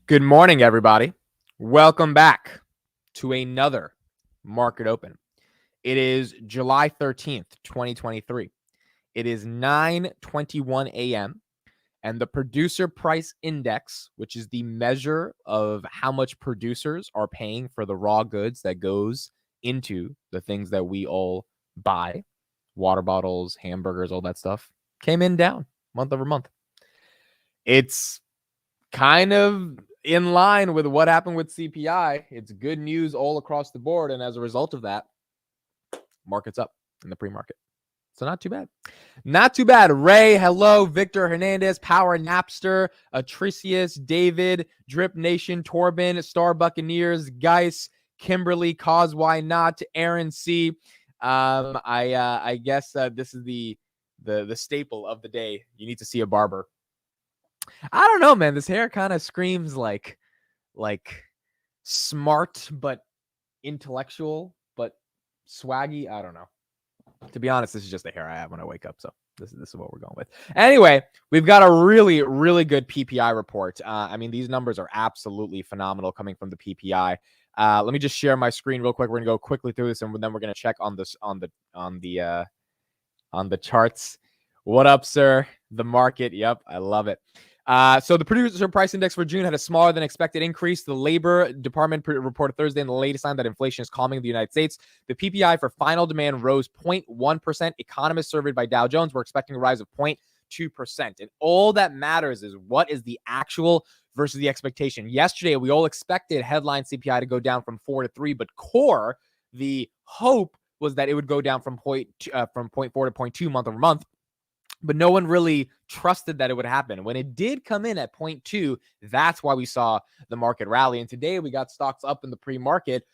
Good morning, everybody. Welcome back to another market open. It is July 13th, 2023. It is 9:21 a.m. and the producer price index, which is the measure of how much producers are paying for the raw goods that goes into the things that we all buy, water bottles, hamburgers, all that stuff, came in down month over month. It's kind of in line with what happened with CPI. It's good news all across the board. And as a result of that, market's up in the pre-market. So not too bad. Not too bad. Ray, hello. Victor Hernandez, Power Napster, Atricius, David, Drip Nation, Torben, Star Buccaneers, Geis, Kimberly, Cause Why Not, Aaron C. I guess this is the staple of the day. You need to see a barber. I don't know, man. This hair kind of screams like smart but intellectual but swaggy. I don't know. To be honest, this is just the hair I have when I wake up. So this is what we're going with. Anyway, we've got a really, really good PPI report. I mean, these numbers are absolutely phenomenal coming from the PPI. Let me just share my screen real quick. We're gonna go quickly through this, and then we're gonna check on this on the charts. What up, sir? The market. Yep, I love it. So the producer price index for June had a smaller than expected increase. The Labor Department reported Thursday in the latest sign that inflation is calming in the United States. The PPI for final demand rose 0.1%. Economists surveyed by Dow Jones were expecting a rise of 0.2%. And all that matters is what is the actual versus the expectation. Yesterday, we all expected headline CPI to go down from 4 to 3, but core, the hope was that it would go down from 0.4 to 0.2 month over month. But no one really trusted that it would happen. When it did come in at 0.2, that's why we saw the market rally. And today we got stocks up in the pre-market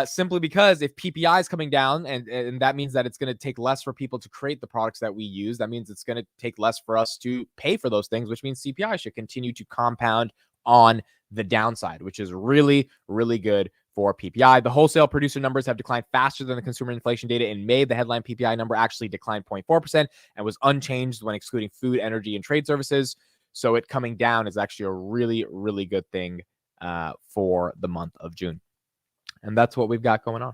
simply because if PPI is coming down, and that means that it's going to take less for people to create the products that we use. That means it's going to take less for us to pay for those things, which means CPI should continue to compound on the downside, which is really, really good for PPI. The wholesale producer numbers have declined faster than the consumer inflation data in May. The headline PPI number actually declined 0.4% and was unchanged when excluding food, energy, and trade services. So it coming down is actually a really, really good thing for the month of June. And that's what we've got going on.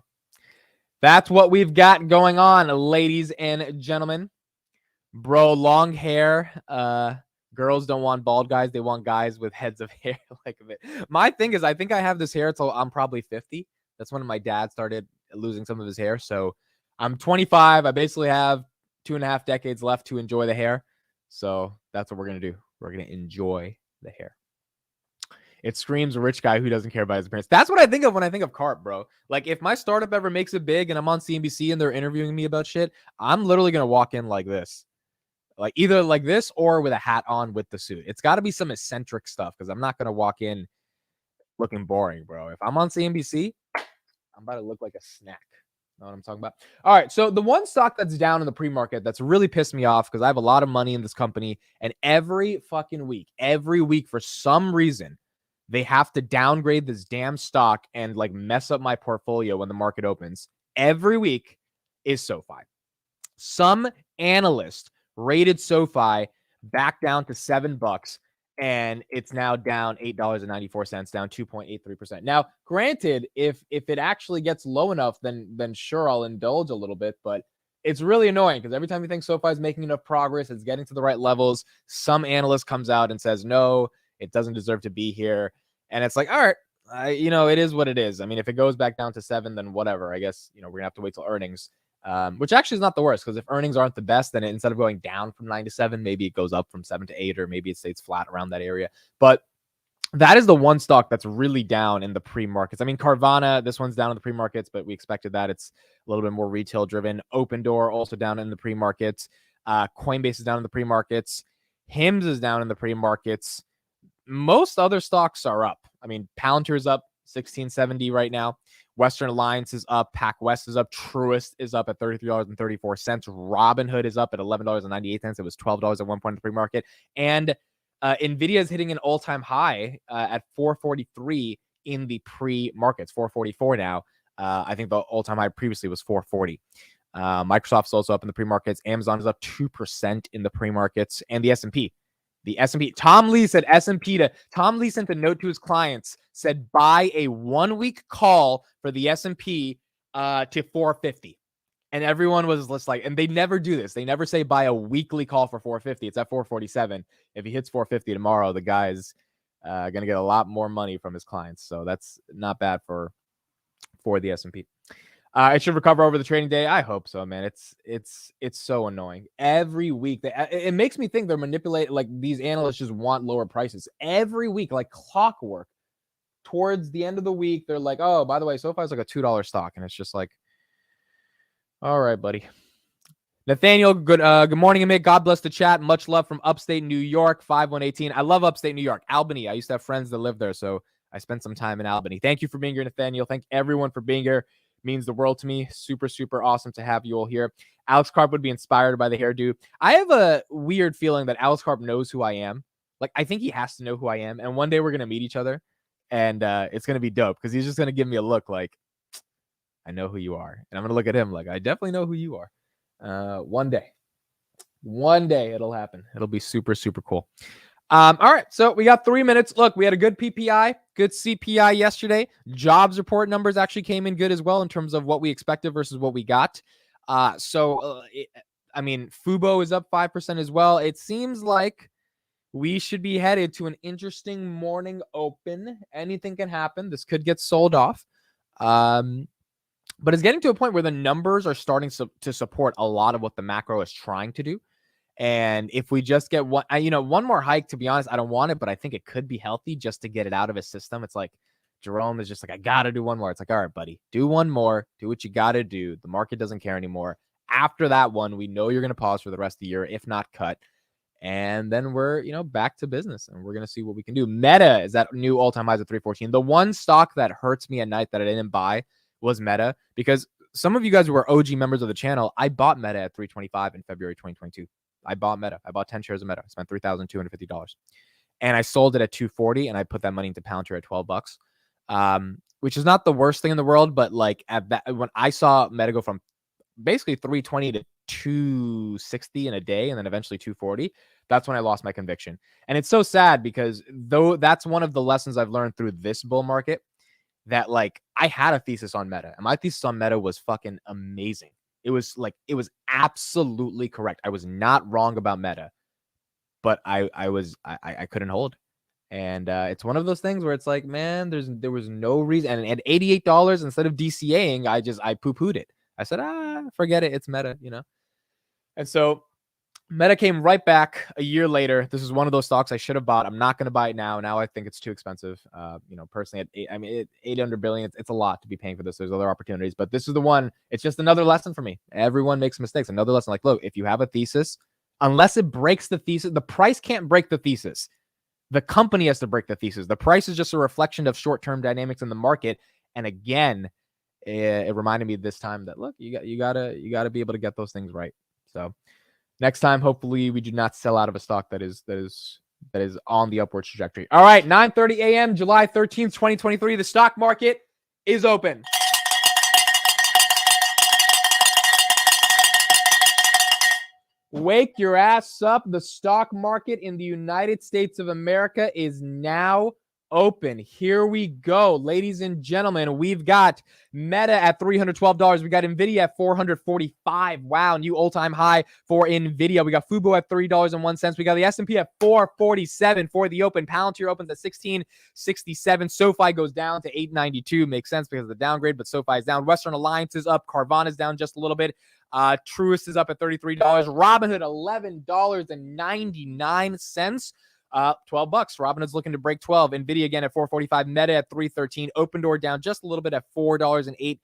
That's what we've got going on, ladies and gentlemen. Bro, long hair. Girls don't want bald guys. They want guys with heads of hair like a bit. My thing is, I think I have this hair till I'm probably 50. That's when my dad started losing some of his hair. So I'm 25. I basically have 2.5 decades left to enjoy the hair. So that's what we're going to do. We're going to enjoy the hair. It screams a rich guy who doesn't care about his appearance. That's what I think of when I think of Carp, bro. Like, if my startup ever makes it big and I'm on CNBC and they're interviewing me about shit, I'm literally going to walk in like this. Like either like this or with a hat on with the suit. It's got to be some eccentric stuff because I'm not going to walk in looking boring, bro. If I'm on CNBC, I'm about to look like a snack. Know what I'm talking about? All right. So the one stock that's down in the pre-market that's really pissed me off because I have a lot of money in this company, and every week for some reason, they have to downgrade this damn stock and like mess up my portfolio when the market opens. Every week is Sofi. Some analyst rated Sofi back down to $7, and it's now down $8.94, down 2.83%. Now, granted, if it actually gets low enough, then sure, I'll indulge a little bit, but it's really annoying because every time you think Sofi is making enough progress, it's getting to the right levels, some analyst comes out and says, no, it doesn't deserve to be here. And it's like, all right, it is what it is. I mean, if it goes back down to 7, then whatever. I guess, we're going to have to wait till earnings. Which actually is not the worst, because if earnings aren't the best, then instead of going down from 9 to 7, maybe it goes up from 7 to 8, or maybe it stays flat around that area. But that is the one stock that's really down in the pre-markets. I mean, Carvana, this one's down in the pre-markets, but we expected that. It's a little bit more retail driven. Open Door also down in the pre-markets. Coinbase is down in the pre-markets. HIMS is down in the pre-markets. Most other stocks are up. I mean, Palantir is up 1670 right now. Western Alliance is up. PacWest is up. Truist is up at $33.34. Robinhood is up at $11.98. It was $12 at one point in the pre-market. And NVIDIA is hitting an all-time high at 443 in the pre-markets. 444 now. I think the all-time high previously was 440. Microsoft's also up in the pre-markets. Amazon is up 2% in the pre-markets. And the S&P The S&P. Tom Lee said Tom Lee sent a note to his clients, said buy a 1 week call for the S&P to 450. And everyone was just like, and they never do this. They never say buy a weekly call for 450. It's at 447. If he hits 450 tomorrow, the guy's going to get a lot more money from his clients. So that's not bad for the S&P. It should recover over the trading day. I hope so, man. It's so annoying. Every week, it makes me think they're manipulating. Like these analysts just want lower prices every week, like clockwork. Towards the end of the week, they're like, "Oh, by the way, SoFi is like a $2 stock," and it's just like, "All right, buddy." Nathaniel, good morning, Amit. God bless the chat. Much love from upstate New York, 5118. I love upstate New York, Albany. I used to have friends that live there, so I spent some time in Albany. Thank you for being here, Nathaniel. Thank everyone for being here. Means the world to me. Super, super awesome to have you all here. Alex Karp would be inspired by the hairdo. I have a weird feeling that Alex Karp knows who I am. Like, I think he has to know who I am. And one day we're going to meet each other. And it's going to be dope because he's just going to give me a look like, I know who you are. And I'm going to look at him like, I definitely know who you are. One day it'll happen. It'll be super, super cool. All right, so we got 3 minutes. Look, we had a good PPI, good CPI yesterday. Jobs report numbers actually came in good as well in terms of what we expected versus what we got. I mean, Fubo is up 5% as well. It seems like we should be headed to an interesting morning open. Anything can happen. This could get sold off. But it's getting to a point where the numbers are starting to support a lot of what the macro is trying to do. And if we just get one more hike, to be honest, I don't want it, but I think it could be healthy just to get it out of his system. It's like Jerome is just like, I got to do one more. It's like, all right, buddy, do one more, do what you got to do. The market doesn't care anymore. After that one, we know you're going to pause for the rest of the year, if not cut. And then we're, back to business and we're going to see what we can do. Meta is at new all-time highs at 314. The one stock that hurts me at night that I didn't buy was Meta, because some of you guys who were OG members of the channel, I bought Meta at 325 in February 2022. I bought Meta. I bought 10 shares of Meta. I spent $3,250. And I sold it at 240 and I put that money into Palantir at $12. Which is not the worst thing in the world, but like when I saw Meta go from basically 320 to 260 in a day and then eventually 240, that's when I lost my conviction. And it's so sad because though that's one of the lessons I've learned through this bull market, that like I had a thesis on Meta and my thesis on Meta was fucking amazing. It was absolutely correct. I was not wrong about Meta, but I couldn't hold. And it's one of those things where it's like, man, there was no reason. And at $88 instead of DCAing, I poo-pooed it. I said, forget it. It's Meta, And so Meta came right back a year later. This is one of those stocks I should have bought. I'm not going to buy it now. Now I think it's too expensive. Personally, at $800 billion, it's a lot to be paying for this. There's other opportunities, but this is the one. It's just another lesson for me. Everyone makes mistakes. Another lesson. Like, look, if you have a thesis, unless it breaks the thesis, the price can't break the thesis. The company has to break the thesis. The price is just a reflection of short-term dynamics in the market. And again, it reminded me this time that look, you gotta be able to get those things right. So. Next time, hopefully, we do not sell out of a stock that is on the upward trajectory. All right, 9:30 a.m., July 13th, 2023. The stock market is open. Wake your ass up. The stock market in the United States of America is now open. Here we go, ladies and gentlemen. We've got Meta at $312. We got Nvidia at $445. Wow, new all-time high for Nvidia. We got Fubo at $3.01. We got the S&P at $447 for the open. Palantir opens at $16.67. SoFi goes down to $8.92. Makes sense because of the downgrade, but SoFi is down. Western Alliance is up. Carvana is down just a little bit. Truist is up at $33. Robinhood $11.99. $12. Robinhood's looking to break 12. Nvidia again at $445. Meta at $313. Open Door down just a little bit at $4.08.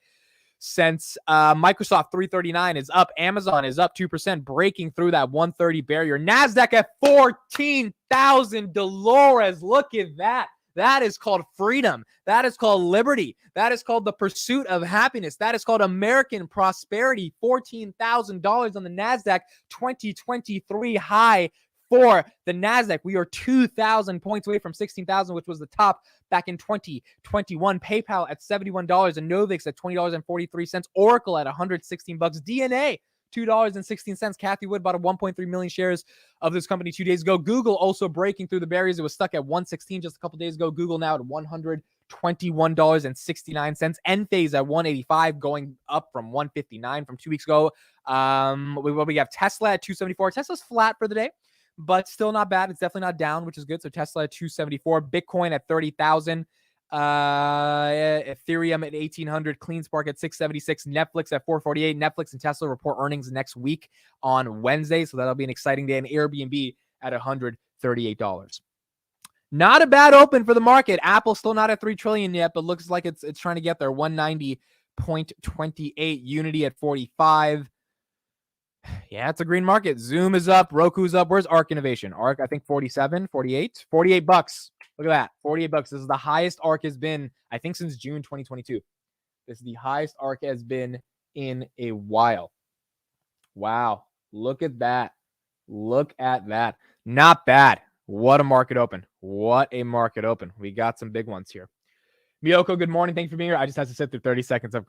Microsoft $339 is up. Amazon is up 2%, breaking through that 130 barrier. Nasdaq at 14,000. Dolores, look at that. That is called freedom. That is called liberty. That is called the pursuit of happiness. That is called American prosperity. $14,000 on the Nasdaq 2023 high for the Nasdaq. We are 2,000 points away from 16,000, which was the top back in 2021. PayPal at $71 and Novix at $20.43. Oracle at $116. DNA $2.16. Kathy Wood bought a 1.3 million shares of this company 2 days ago. Google also breaking through the barriers. It was stuck at 116 just a couple days ago. Google now at $121.69. Enphase at 185, going up from 159 from 2 weeks ago. We have Tesla at 274. Tesla's flat for the day, but still not bad. It's definitely not down, which is good. So Tesla at 274, Bitcoin at 30,000, Ethereum at 1,800, CleanSpark at 676, Netflix at 448. Netflix and Tesla report earnings next week on Wednesday, so that'll be an exciting day. And Airbnb at $138. Not a bad open for the market. Apple still not at 3 trillion yet, but looks like it's trying to get there. 190.28. Unity at 45. Yeah, it's a green market. Zoom is up. Roku's up. Where's Arc Innovation? Arc, I think 47, 48, $48. Look at that. $48. This is the highest Arc has been, I think, since June 2022. This is the highest Arc has been in a while. Wow. Look at that. Look at that. Not bad. What a market open. What a market open. We got some big ones here. Miyoko, good morning. Thank you for being here. I just had to sit through 30 seconds of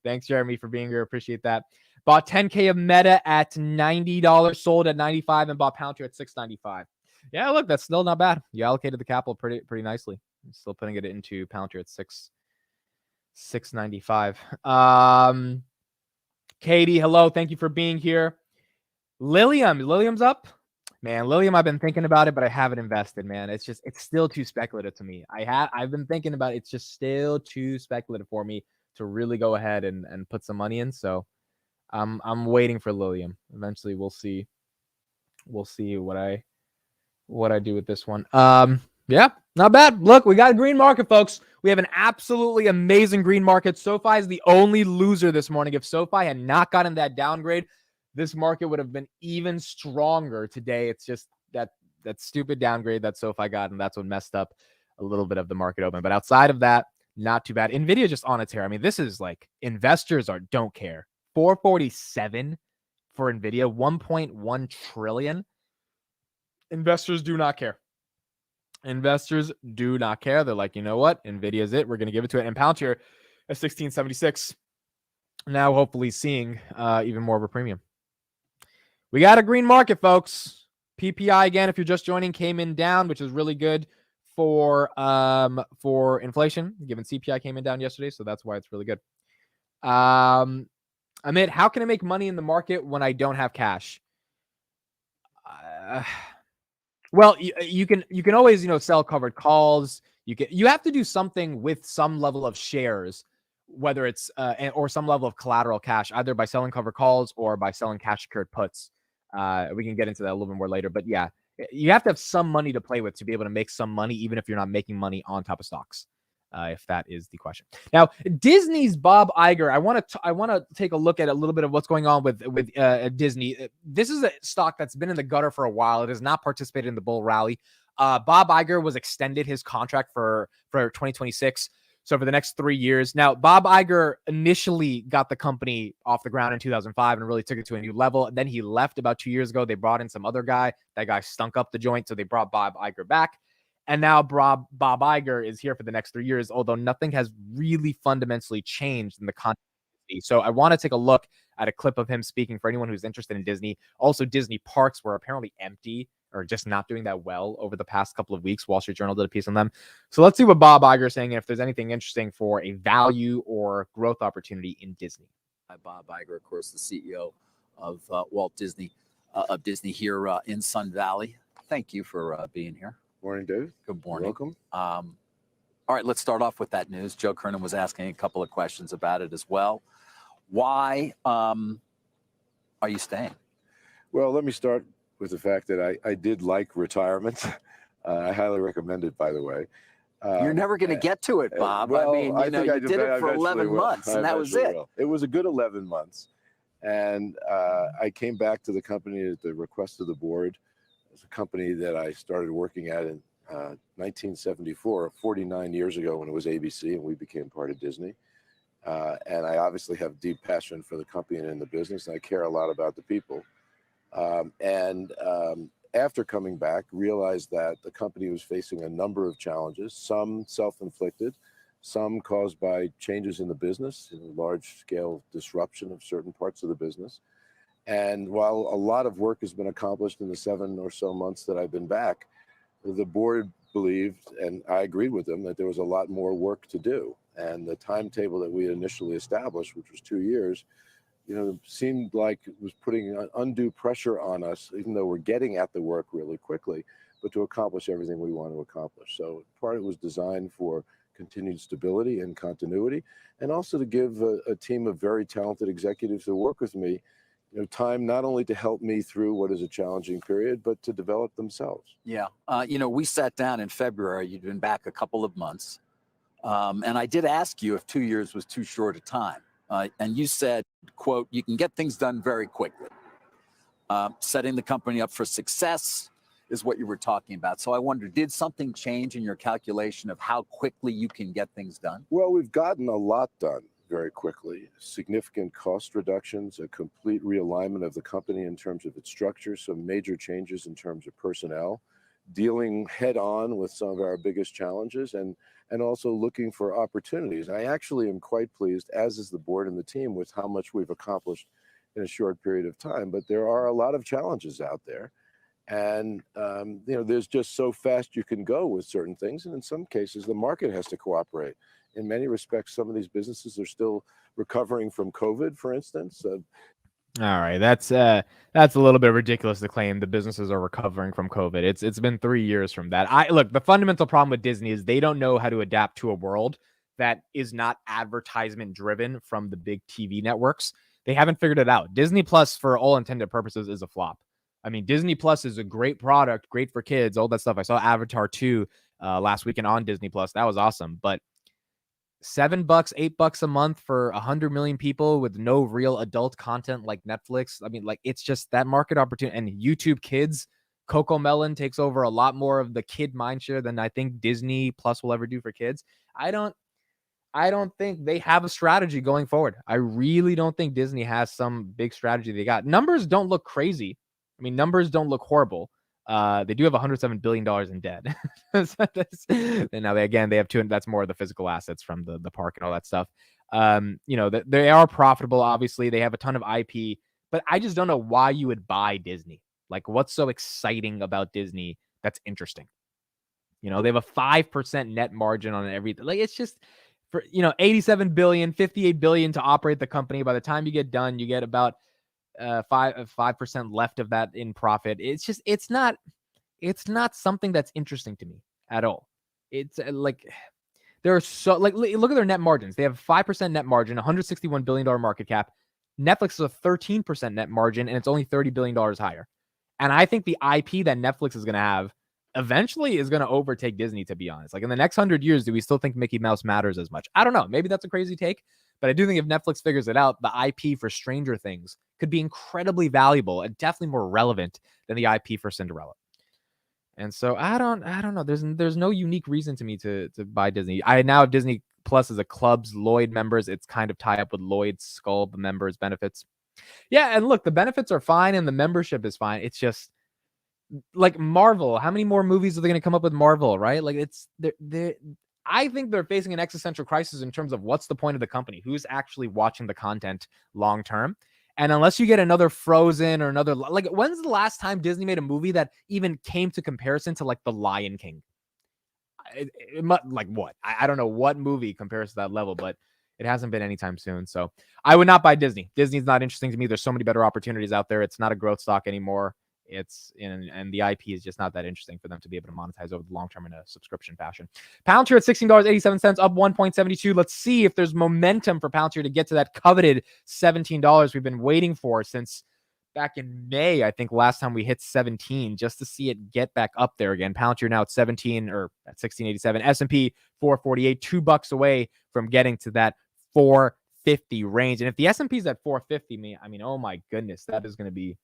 Thanks, Jeremy, for being here. Appreciate that. Bought 10K of Meta at $90, sold at 95, and bought Palantir at 695. Yeah, look, that's still not bad. You allocated the capital pretty nicely. I'm still putting it into Palantir at 695. Katie, hello. Thank you for being here. Lilium's up. Man, Lilium, I've been thinking about it, but I haven't invested, man. It's still too speculative to me. I've been thinking about it. It's just still too speculative for me to really go ahead and put some money in. So I'm waiting for Lilium. Eventually we'll see what I do with this one. Yeah, not bad. Look, we got a green market, folks. We have an absolutely amazing green market. SoFi is the only loser this morning. If SoFi had not gotten that downgrade, this market would have been even stronger today. It's just that stupid downgrade that SoFi got, and that's what messed up a little bit of the market open. But outside of that, not too bad. Nvidia just on a tear. I mean, this is like investors don't care. 447 for Nvidia, 1.1 trillion. Investors do not care. Investors do not care. They're like, you know what? Nvidia is it. We're going to give it to it. And Palantir at 1676. Now, hopefully, seeing even more of a premium. We got a green market, folks. PPI again, if you're just joining, came in down, which is really good for inflation. Given CPI came in down yesterday, so that's why it's really good. Amit, how can I make money in the market when I don't have cash? Well, you can always sell covered calls. You have to do something with some level of shares, whether it's or some level of collateral cash, either by selling covered calls or by selling cash secured puts. We can get into that a little bit more later, but yeah, you have to have some money to play with to be able to make some money, even if you're not making money on top of stocks. If that is the question. Now, Disney's Bob Iger. I want to take a look at a little bit of what's going on with Disney. This is a stock that's been in the gutter for a while. It has not participated in the bull rally. Bob Iger was extended his contract for 2026. So for the next 3 years. Now, Bob Iger initially got the company off the ground in 2005 and really took it to a new level. And then he left about 2 years ago. They brought in some other guy. That guy stunk up the joint. So they brought Bob Iger back. And now Bob Iger is here for the next 3 years, although nothing has really fundamentally changed in the context of Disney. So I want to take a look at a clip of him speaking for anyone who's interested in Disney. Also, Disney parks were apparently empty or just not doing that well over the past couple of weeks. Wall Street Journal did a piece on them. So let's see what Bob Iger is saying, and if there's anything interesting for a value or growth opportunity in Disney. Bob Iger, of course, the CEO of Walt Disney, here in Sun Valley. Thank you for being here. Morning, Dave. Good morning. Welcome. All right, let's start off with that news. Joe Kernan was asking a couple of questions about it as well. Why are you staying? Well, let me start with the fact that I did like retirement. I highly recommend it, by the way. You're never going to get to it, Bob. Well, I mean, you did it for 11 months, and that was it. It was a good 11 months. And I came back to the company at the request of the board. It's a company that I started working at in 1974, 49 years ago when it was ABC, and we became part of Disney. And I obviously have deep passion for the company and in the business, and I care a lot about the people. After coming back, realized that the company was facing a number of challenges, some self-inflicted, some caused by changes in the business, large-scale disruption of certain parts of the business. And while a lot of work has been accomplished in the 7 or so months that I've been back, the board believed, and I agreed with them, that there was a lot more work to do. And the timetable that we initially established, which was 2 years, seemed like it was putting undue pressure on us, even though we're getting at the work really quickly, but to accomplish everything we want to accomplish. So part of it was designed for continued stability and continuity, and also to give a team of very talented executives who work with me, time not only to help me through what is a challenging period, but to develop themselves. Yeah. We sat down in February. You'd been back a couple of months. And I did ask you if 2 years was too short a time. And you said, quote, you can get things done very quickly. Setting the company up for success is what you were talking about. So I wonder, did something change in your calculation of how quickly you can get things done? Well, we've gotten a lot done very quickly. Significant cost reductions, a complete realignment of the company in terms of its structure, some major changes in terms of personnel, dealing head on with some of our biggest challenges, and also looking for opportunities. I actually am quite pleased, as is the board and the team, with how much we've accomplished in a short period of time. But there are a lot of challenges out there. And, there's just so fast you can go with certain things. And in some cases, the market has to cooperate. In many respects, some of these businesses are still recovering from COVID, for instance. All right, that's a little bit ridiculous to claim the businesses are recovering from COVID. It's been 3 years from that. Look, the fundamental problem with Disney is they don't know how to adapt to a world that is not advertisement driven from the big TV networks. They haven't figured it out. Disney Plus, for all intended purposes, is a flop. I mean, Disney Plus is a great product, great for kids, all that stuff. I saw Avatar 2 last weekend on Disney Plus. That was awesome. But $7, $8 a month for 100 million people with no real adult content like Netflix. I mean, it's just that market opportunity. And YouTube Kids, Coco Melon takes over a lot more of the kid mindshare than I think Disney Plus will ever do for kids. I don't think they have a strategy going forward. I really don't think Disney has some big strategy they got. Numbers don't look crazy. I mean, numbers don't look horrible. They do have $107 billion in debt. And now they have two, and that's more of the physical assets from the park and all that stuff. They are profitable. Obviously, they have a ton of IP, but I just don't know why you would buy Disney. Like, what's so exciting about Disney that's interesting? They have a 5% net margin on everything. Like, it's just for 87 billion, 58 billion to operate the company. By the time you get done, you get about 5% left of that in profit. It's not something that's interesting to me at all. It's look at their net margins. They have 5% net margin, $161 billion market cap. Netflix is a 13% net margin, and it's only $30 billion higher. And I think the IP that Netflix is going to have eventually is going to overtake Disney, to be honest. Like, in the next 100 years, do we still think Mickey Mouse matters as much? I don't know. Maybe that's a crazy take, but I do think if Netflix figures it out, the IP for Stranger Things could be incredibly valuable and definitely more relevant than the IP for Cinderella. And so I don't know. There's no unique reason to me to buy Disney. I now have Disney Plus as a Club's Lloyd members. It's kind of tied up with Lloyd's Skull, the members benefits. Yeah, and look, the benefits are fine and the membership is fine. It's just like Marvel. How many more movies are they going to come up with Marvel, right? Like, I think they're facing an existential crisis in terms of what's the point of the company? Who's actually watching the content long term? And unless you get another Frozen or another, like, when's the last time Disney made a movie that even came to comparison to like The Lion King? Like what? I don't know what movie compares to that level, but it hasn't been anytime soon. So I would not buy Disney. Disney's not interesting to me. There's so many better opportunities out there. It's not a growth stock anymore. And the IP is just not that interesting for them to be able to monetize over the long term in a subscription fashion. Palantir at $16.87, up 1.72. Let's see if there's momentum for Palantir to get to that coveted $17 we've been waiting for since back in May. I think last time we hit 17, just to see it get back up there again. Palantir now at 17 or at 16.87. S&P 448, $2 away from getting to that 450 range. And if the S&P is at 450, I mean, oh my goodness, that is going to be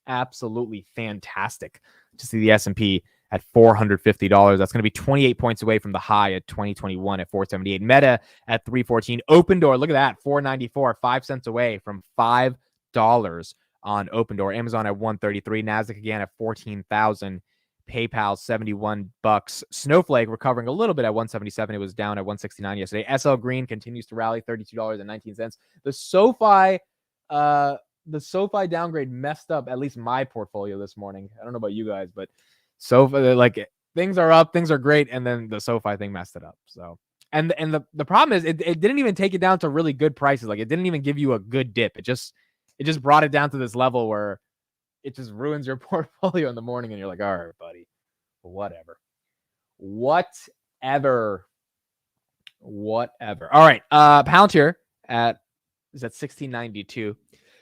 absolutely fantastic to see the S&P at $450. That's going to be 28 points away from the high at 2021 at 478. Meta at 314. Open Door, look at that, 494, 5 cents away from $5 on Open Door. Amazon at 133. Nasdaq again at 14,000. PayPal $71. Snowflake recovering a little bit at 177. It was down at 169 yesterday. SL Green continues to rally, $32.19. The SoFi downgrade messed up at least my portfolio this morning. I don't know about you guys, but SoFi, like, things are up, things are great, and then the SoFi thing messed it up. So, and the problem is it didn't even take it down to really good prices. Like, it didn't even give you a good dip. It just brought it down to this level where it just ruins your portfolio in the morning, and you're like, all right, buddy, whatever. All right, Palantir is at 1692.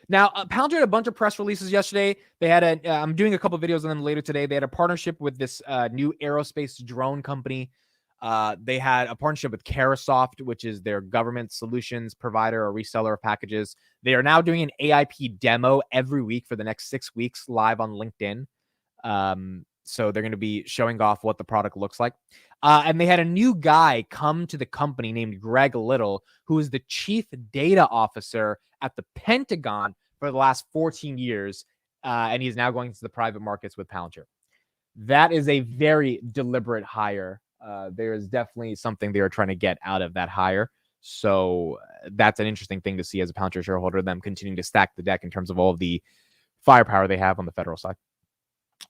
Now, Palantir had a bunch of press releases yesterday. They had I'm doing a couple videos on them later today. They had a partnership with this new aerospace drone company. They had a partnership with Carasoft, which is their government solutions provider or reseller of packages. They are now doing an AIP demo every week for the next 6 weeks live on LinkedIn. So they're going to be showing off what the product looks like. And they had a new guy come to the company named Greg Little, who is the chief data officer at the Pentagon for the last 14 years. And he's now going to the private markets with Palantir. That is a very deliberate hire. There is definitely something they are trying to get out of that hire. So that's an interesting thing to see as a Palantir shareholder, them continuing to stack the deck in terms of all of the firepower they have on the federal side.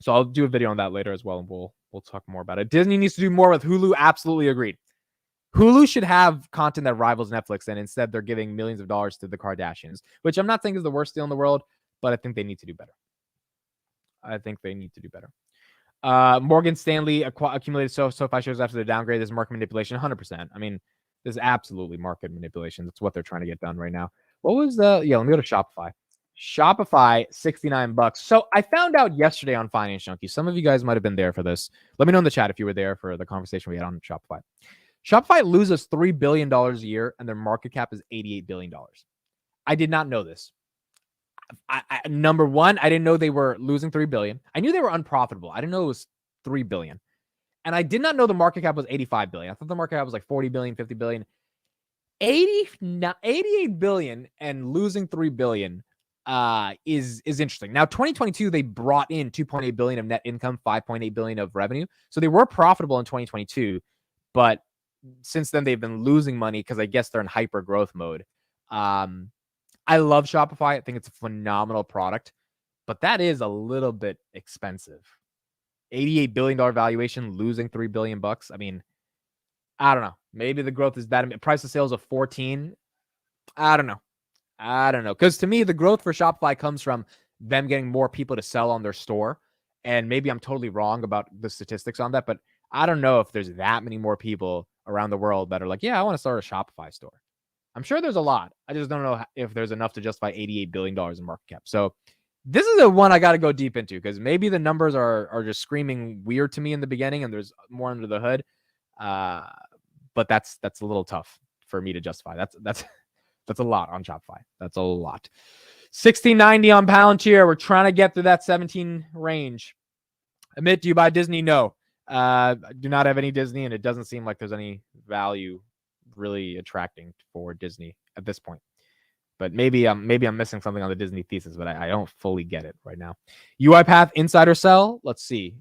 So I'll do a video on that later as well, and we'll talk more about it. Disney needs to do more with Hulu. Absolutely agreed. Hulu should have content that rivals Netflix, and instead they're giving millions of dollars to the Kardashians, which I'm not thinking is the worst deal in the world, but I think they need to do better. Morgan Stanley accumulated SoFi shares after the downgrade. This is market manipulation, 100%. I mean, this is absolutely market manipulation. That's what they're trying to get done right now. What was let me go to Shopify. Shopify, $69. So I found out yesterday on Finance Junkie. Some of you guys might have been there for this. Let me know in the chat if you were there for the conversation we had on Shopify. Shopify loses $3 billion a year, and their market cap is $88 billion. I did not know this. Number one, I didn't know they were losing $3 billion. I knew they were unprofitable. I didn't know it was $3 billion. And I did not know the market cap was $85 billion. I thought the market cap was like $40 billion, $50 billion. $88 billion and losing $3 billion is interesting. Now, 2022, they brought in $2.8 billion of net income, $5.8 billion of revenue. So they were profitable in 2022, but since then they've been losing money because I guess they're in hyper growth mode. I love Shopify. I think it's a phenomenal product, but that is a little bit expensive. $88 billion valuation, losing $3 billion. I mean, I don't know. Maybe the growth is bad. Price of sales of 14. I don't know. Because to me, the growth for Shopify comes from them getting more people to sell on their store. And maybe I'm totally wrong about the statistics on that, but I don't know if there's that many more people around the world that are like, yeah, I want to start a Shopify store. I'm sure there's a lot. I just don't know if there's enough to justify $88 billion in market cap. So this is the one I got to go deep into because maybe the numbers are just screaming weird to me in the beginning and there's more under the hood. But that's a little tough for me to justify. That's a lot on Shopify. That's a lot. 1690 on Palantir. We're trying to get through that 17 range. Admit, do you buy Disney? No. I do not have any Disney, and it doesn't seem like there's any value really attracting for Disney at this point. But maybe I'm missing something on the Disney thesis, but I don't fully get it right now. UiPath insider sell. Let's see.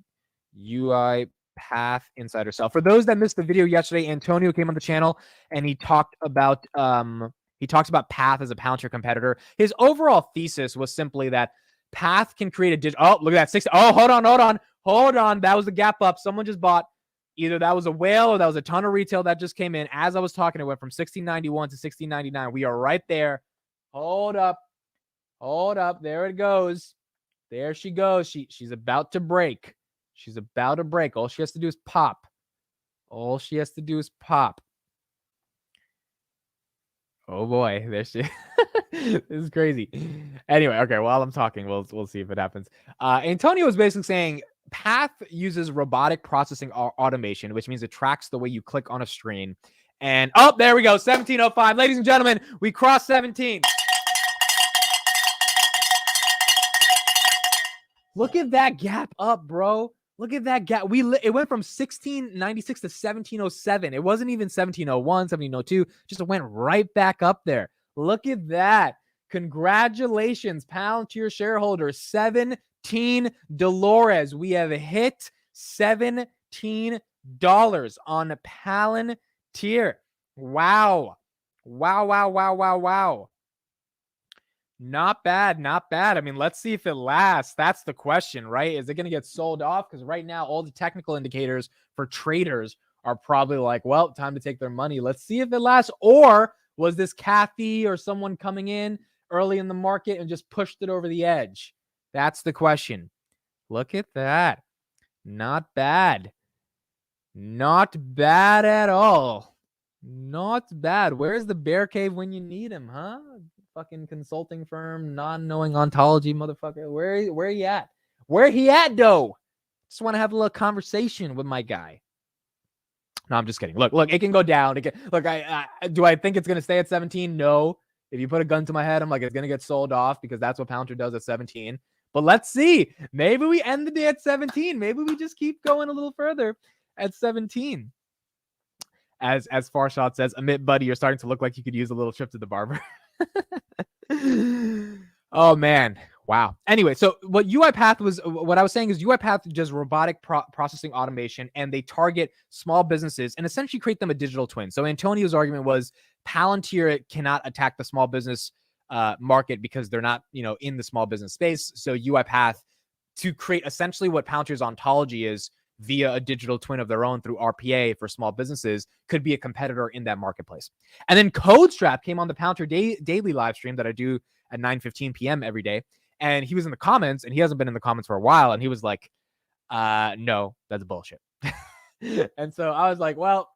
UiPath insider sell. For those that missed the video yesterday, Antonio came on the channel and he talked about Path as a Palantir competitor. His overall thesis was simply that Path can create a oh, look at that 60. Oh, hold on. That was the gap up. Someone just bought. Either that was a whale or that was a ton of retail that just came in. As I was talking, it went from 1691 to 1699. We are right there. Hold up. There it goes. There she goes. She's about to break. All she has to do is pop. Oh boy, there she. This is crazy. Anyway, okay. While I'm talking, we'll see if it happens. Antonio was basically saying Path uses robotic processing automation, which means it tracks the way you click on a screen. And there we go, 1705, ladies and gentlemen, we crossed 17. Look at that gap up, bro. Look at that gap. It went from 1696 to 1707. It wasn't even 1701, 1702. Just went right back up there. Look at that. Congratulations, Palantir shareholders. 17 Dolores. We have hit $17 on Palantir. Wow. Wow. Not bad. I mean, let's see if it lasts. That's the question, right? Is it going to get sold off? Because right now, all the technical indicators for traders are probably like, well, time to take their money. Let's see if it lasts. Or was this Kathy or someone coming in early in the market and just pushed it over the edge? That's the question. Look at that. Not bad at all. Not bad. Where's the bear cave when you need him, huh? Fucking consulting firm, non-knowing ontology motherfucker. Where he at? Where he at, though? Just want to have a little conversation with my guy. No, I'm just kidding. Look, it can go down. Look, do I think it's going to stay at 17? No. If you put a gun to my head, I'm like, it's going to get sold off because that's what Palantir does at 17. But let's see. Maybe we end the day at 17. Maybe we just keep going a little further at 17. As Farshad says, Amit, buddy, you're starting to look like you could use a little trip to the barber. Oh, man. Wow. Anyway, so what I was saying is UiPath does robotic processing automation, and they target small businesses and essentially create them a digital twin. So Antonio's argument was Palantir cannot attack the small business market because they're not, in the small business space. So UiPath, to create essentially what Palantir's ontology is via a digital twin of their own through RPA for small businesses, could be a competitor in that marketplace. And then CodeStrap came on the Palantir daily live stream that I do at 9:15 p.m. every day. And he was in the comments, and he hasn't been in the comments for a while. And he was like, no, that's bullshit. And so I was like, well,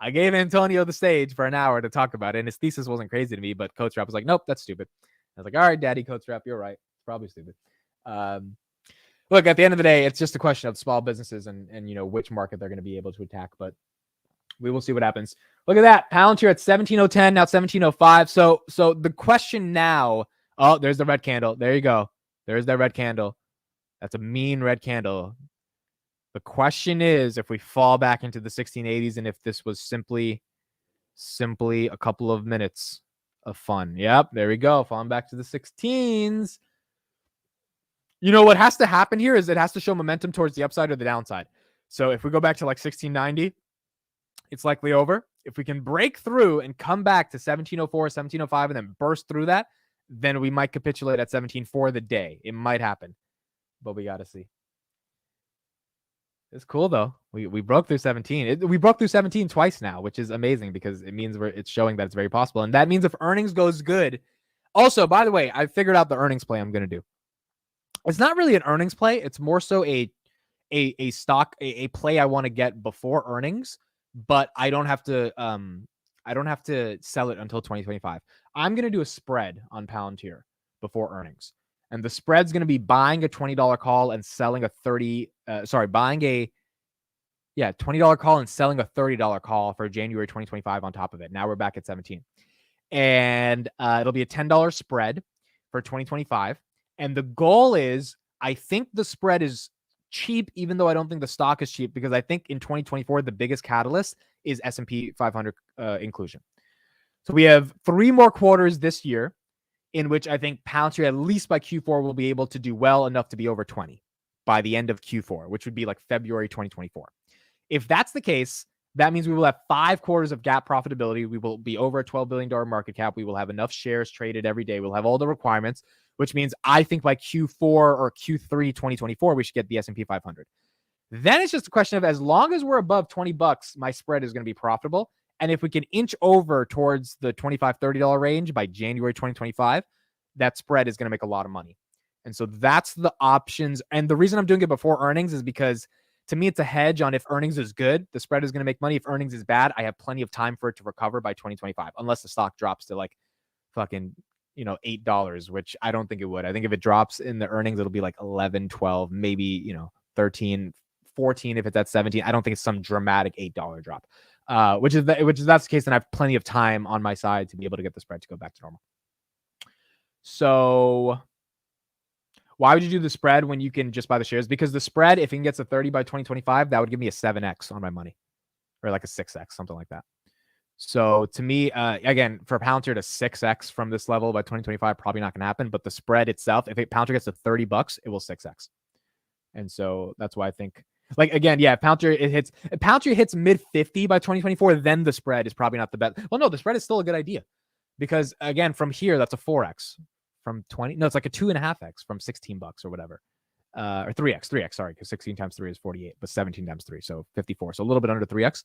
I gave Antonio the stage for an hour to talk about it. And his thesis wasn't crazy to me, but CodeStrap was like, nope, that's stupid. I was like, all right, daddy, CodeStrap, you're right. It's probably stupid. Look, at the end of the day, it's just a question of small businesses and which market they're going to be able to attack. But we will see what happens. Look at that. Palantir at 17.10, now 17.05. So the question now, oh, there's the red candle. There you go. There's that red candle. That's a mean red candle. The question is if we fall back into the 1680s and if this was simply a couple of minutes of fun. Yep, there we go. Falling back to the 16s. What has to happen here is it has to show momentum towards the upside or the downside. So if we go back to like 1690, it's likely over. If we can break through and come back to 1704, 1705, and then burst through that, then we might capitulate at 17 for the day. It might happen, but we got to see. It's cool though. We broke through 17. We broke through 17 twice now, which is amazing because it means it's showing that it's very possible. And that means if earnings goes good. Also, by the way, I figured out the earnings play I'm going to do. It's not really an earnings play. It's more so a stock, a play I want to get before earnings, but I don't have to sell it until 2025. I'm going to do a spread on Palantir before earnings. And the spread's going to be buying a $20 call and selling a $20 call and selling a $30 call for January 2025 on top of it. Now we're back at 17. And it'll be a $10 spread for 2025. And the goal is, I think the spread is cheap, even though I don't think the stock is cheap, because I think in 2024, the biggest catalyst is S&P 500 inclusion. So we have 3 more quarters this year in which I think Palantir, at least by Q4, will be able to do well enough to be over 20 by the end of Q4, which would be like February 2024. If that's the case, that means we will have 5 quarters of GAAP profitability. We will be over a $12 billion market cap. We will have enough shares traded every day. We'll have all the requirements, which means I think by Q4 or Q3 2024, we should get the S&P 500. Then it's just a question of, as long as we're above $20, my spread is going to be profitable. And if we can inch over towards the $25, $30 range by January 2025, that spread is going to make a lot of money. And so that's the options. And the reason I'm doing it before earnings is because to me, it's a hedge on if earnings is good, the spread is going to make money. If earnings is bad, I have plenty of time for it to recover by 2025, unless the stock drops to like fucking, $8, which I don't think it would. I think if it drops in the earnings, it'll be like 11, 12, maybe, 13, 14 if it's at 17. I don't think it's some dramatic $8 drop. Which if that's the case, then I have plenty of time on my side to be able to get the spread to go back to normal. So why would you do the spread when you can just buy the shares? Because the spread, if it gets a 30 by 2025, that would give me a 7x on my money, or like a 6x, something like that. So to me, again, for Palantir to 6x from this level by 2025, probably not going to happen. But the spread itself, if Palantir gets to $30, it will 6x. And so that's why I think, Like again, yeah, Palantir hits mid 50 by 2024, then the spread is probably not the best. Well, no, the spread is still a good idea because again, from here, that's a 4x from 20. No, it's like a 2.5x from $16 or whatever. Or 3x, sorry, because 16 times 3 is 48, but 17 times 3, so 54. So a little bit under 3x,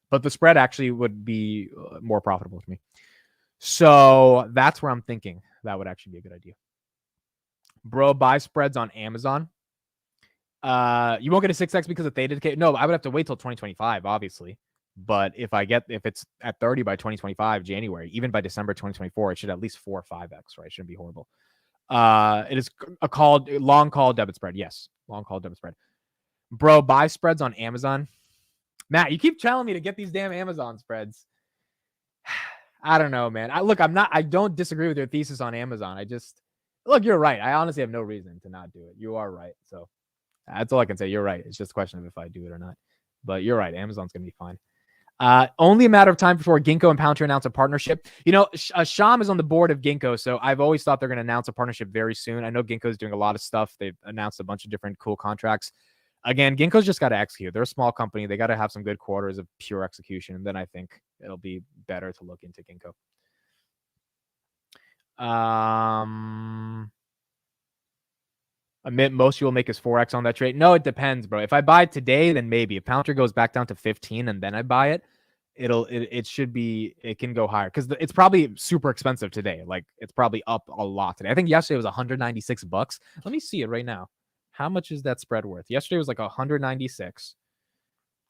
but the spread actually would be more profitable to me. So that's where I'm thinking that would actually be a good idea. Bro, buy spreads on Amazon. You won't get a 6x because of theta decay. No, I would have to wait till 2025, obviously. But if it's at 30 by 2025, January, even by December 2024, it should at least 4 or 5x, right? It shouldn't be horrible. It is a long call debit spread. Yes, long call debit spread. Bro, buy spreads on Amazon. Matt, you keep telling me to get these damn Amazon spreads. I don't know, man. I don't disagree with your thesis on Amazon. Look, you're right. I honestly have no reason to not do it. You are right. So that's all I can say. You're right. It's just a question of if I do it or not. But you're right. Amazon's going to be fine. Only a matter of time before Ginkgo and Palantir announce a partnership. Sham is on the board of Ginkgo, so I've always thought they're going to announce a partnership very soon. I know Ginkgo is doing a lot of stuff. They've announced a bunch of different cool contracts. Again, Ginkgo's just got to execute. They're a small company. They got to have some good quarters of pure execution, and then I think it'll be better to look into Ginkgo. Admit most you will make is 4x on that trade. No, it depends, bro. If I buy it today, then maybe. If Palantir goes back down to 15 and then I buy it, it can go higher because it's probably super expensive today. Like it's probably up a lot today. I think yesterday was $196. Let me see it right now. How much is that spread worth? Yesterday was like 196.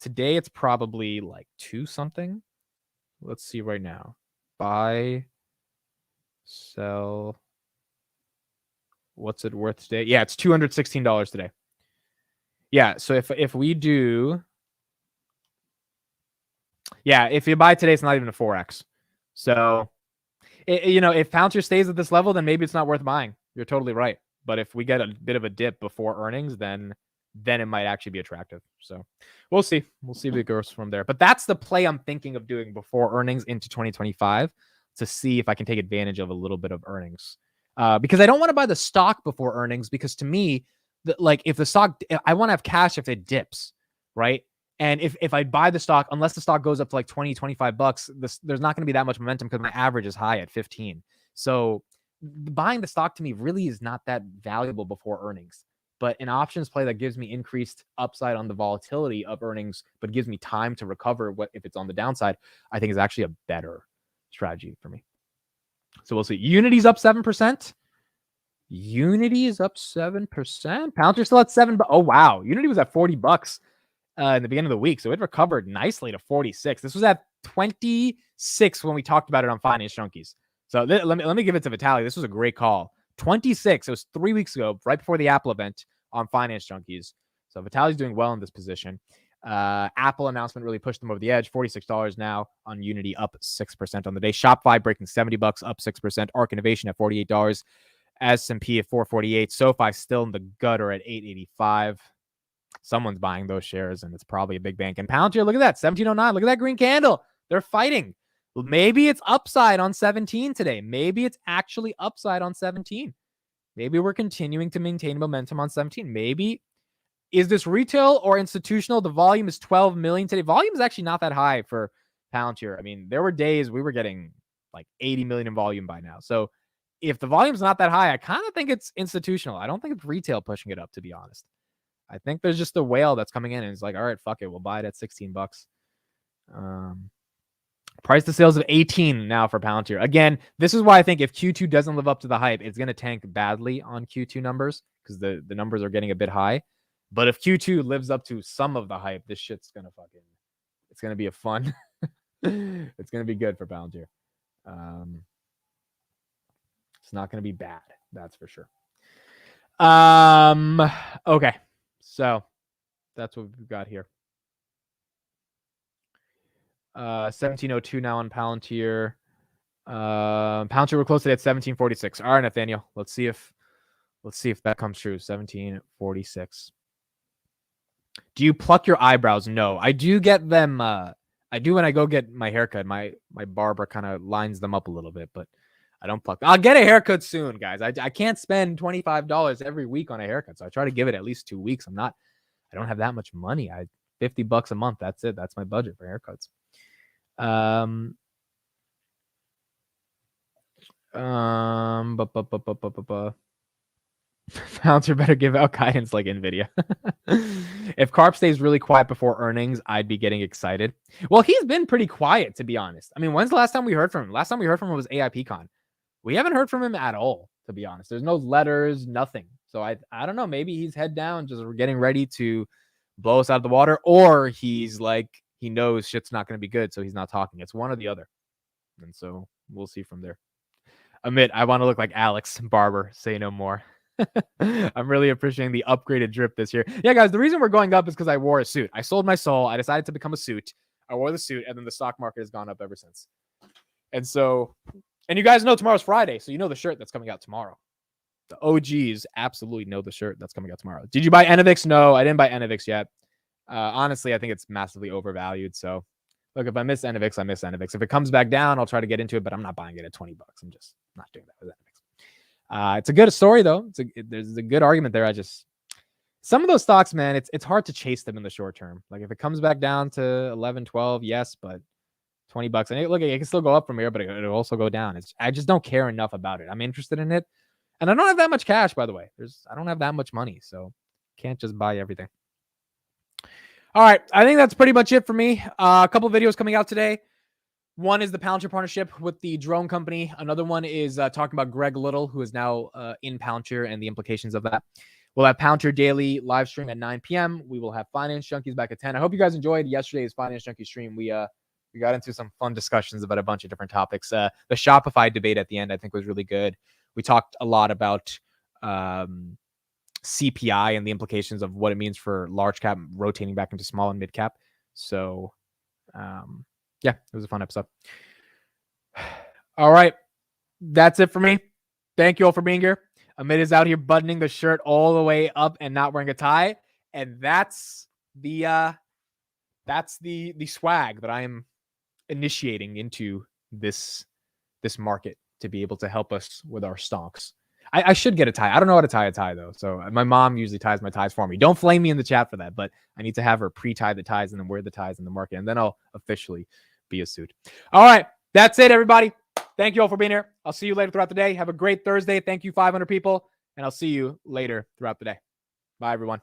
Today it's probably like 2 something. Let's see right now. Buy, sell. What's it worth today? Yeah, it's $216 today. Yeah, so if we do, yeah, if you buy today, it's not even a 4x. So, if Palantir stays at this level, then maybe it's not worth buying. You're totally right. But if we get a bit of a dip before earnings, then it might actually be attractive. So we'll see. We'll see if it goes from there. But that's the play I'm thinking of doing before earnings into 2025 to see if I can take advantage of a little bit of earnings. Because I don't want to buy the stock before earnings because to me, if the stock, I want to have cash if it dips, right? And if I buy the stock, unless the stock goes up to like 20, $25, there's not going to be that much momentum because my average is high at 15. So buying the stock to me really is not that valuable before earnings. But an options play that gives me increased upside on the volatility of earnings, but gives me time to recover if it's on the downside, I think is actually a better strategy for me. So we'll see. Unity's up 7%. Unity is up 7%. Palantir still at 7. Oh, wow. Unity was at $40 in the beginning of the week. So it recovered nicely to 46. This was at 26 when we talked about it on Finance Junkies. So let me give it to Vitaly. This was a great call. 26. It was 3 weeks ago, right before the Apple event on Finance Junkies. So Vitaly's doing well in this position. Apple announcement really pushed them over the edge. $46 now on Unity, up 6% on the day. Shopify breaking $70, up 6%. Arc Innovation at $48. S&P at $448. SoFi still in the gutter at $885. Someone's buying those shares, and it's probably a big bank. And Palantir, look at that, $17.09. Look at that green candle. They're fighting. Maybe it's upside on 17 today. Maybe it's actually upside on 17. Maybe we're continuing to maintain momentum on 17. Maybe. Is this retail or institutional? The volume is 12 million today. Volume is actually not that high for Palantir. I mean, there were days we were getting like 80 million in volume by now. So if the volume's not that high, I kind of think it's institutional. I don't think it's retail pushing it up, to be honest. I think there's just a whale that's coming in and it's like, all right, fuck it. We'll buy it at $16. Price to sales of 18 now for Palantir. Again, this is why I think if Q2 doesn't live up to the hype, it's going to tank badly on Q2 numbers because the numbers are getting a bit high. But if Q2 lives up to some of the hype, this shit's going to it's going to be a fun. It's going to be good for Palantir. It's not going to be bad. That's for sure. Okay. So that's what we've got here. 1702 now on Palantir. Palantir we're close to at 1746. All right, Nathaniel. Let's see if that comes true. 1746. Do you pluck your eyebrows? No, I do get them. I do when I go get my haircut. My barber kind of lines them up a little bit, but I don't pluck them. I'll get a haircut soon, guys. I can't spend $25 every week on a haircut, so I try to give it at least 2 weeks. I don't have that much money. $50 a month. That's it. That's my budget for haircuts. Palantir better give out guidance like Nvidia. If Carp stays really quiet before earnings, I'd be getting excited. Well, he's been pretty quiet, to be honest. I mean, when's the last time we heard from him? Last time we heard from him was AIPCon. We haven't heard from him at all, to be honest. There's no letters, nothing. So I don't know. Maybe he's head down, just getting ready to blow us out of the water, or he's like, he knows shit's not going to be good, so he's not talking. It's one or the other. And so we'll see from there. Amit, I want to look like Alex Barber. Say no more. I'm really appreciating the upgraded drip this year. Yeah, guys, the reason we're going up is because I wore a suit. I sold my soul. I decided to become a suit. I wore the suit, and then the stock market has gone up ever since. And so, and you guys know tomorrow's Friday, so you know the shirt that's coming out tomorrow. The OGs absolutely know the shirt that's coming out tomorrow. Did you buy Enovix? No, I didn't buy Enovix yet. Honestly, I think it's massively overvalued. So, look, if I miss Enovix, I miss Enovix. If it comes back down, I'll try to get into it, but I'm not buying it at $20. I'm just not doing that with Enovix. It's a good story though. There's a good argument there. Some of those stocks, man, it's hard to chase them in the short term. Like if it comes back down to 11, 12, yes, but $20. And look, it can still go up from here, but it'll also go down. I just don't care enough about it. I'm interested in it. And I don't have that much cash, by the way. I don't have that much money, so can't just buy everything. All right. I think that's pretty much it for me. A couple of videos coming out today. One is the Palantir partnership with the drone company. Another one is talking about Greg Little, who is now in Palantir and the implications of that. We'll have Palantir Daily live stream at 9 p.m. We will have Finance Junkies back at 10. I hope you guys enjoyed yesterday's Finance Junkie stream. We got into some fun discussions about a bunch of different topics. The Shopify debate at the end, I think, was really good. We talked a lot about CPI and the implications of what it means for large cap rotating back into small and mid cap. So, yeah, it was a fun episode. All right. That's it for me. Thank you all for being here. Amit is out here buttoning the shirt all the way up and not wearing a tie. And that's the swag that I am initiating into this market to be able to help us with our stonks. I should get a tie. I don't know how to tie a tie though. So my mom usually ties my ties for me. Don't flame me in the chat for that, but I need to have her pre-tie the ties and then wear the ties in the market. And then I'll officially be a suit. All right. That's it, everybody. Thank you all for being here. I'll see you later throughout the day. Have a great Thursday. Thank you, 500 people. And I'll see you later throughout the day. Bye, everyone.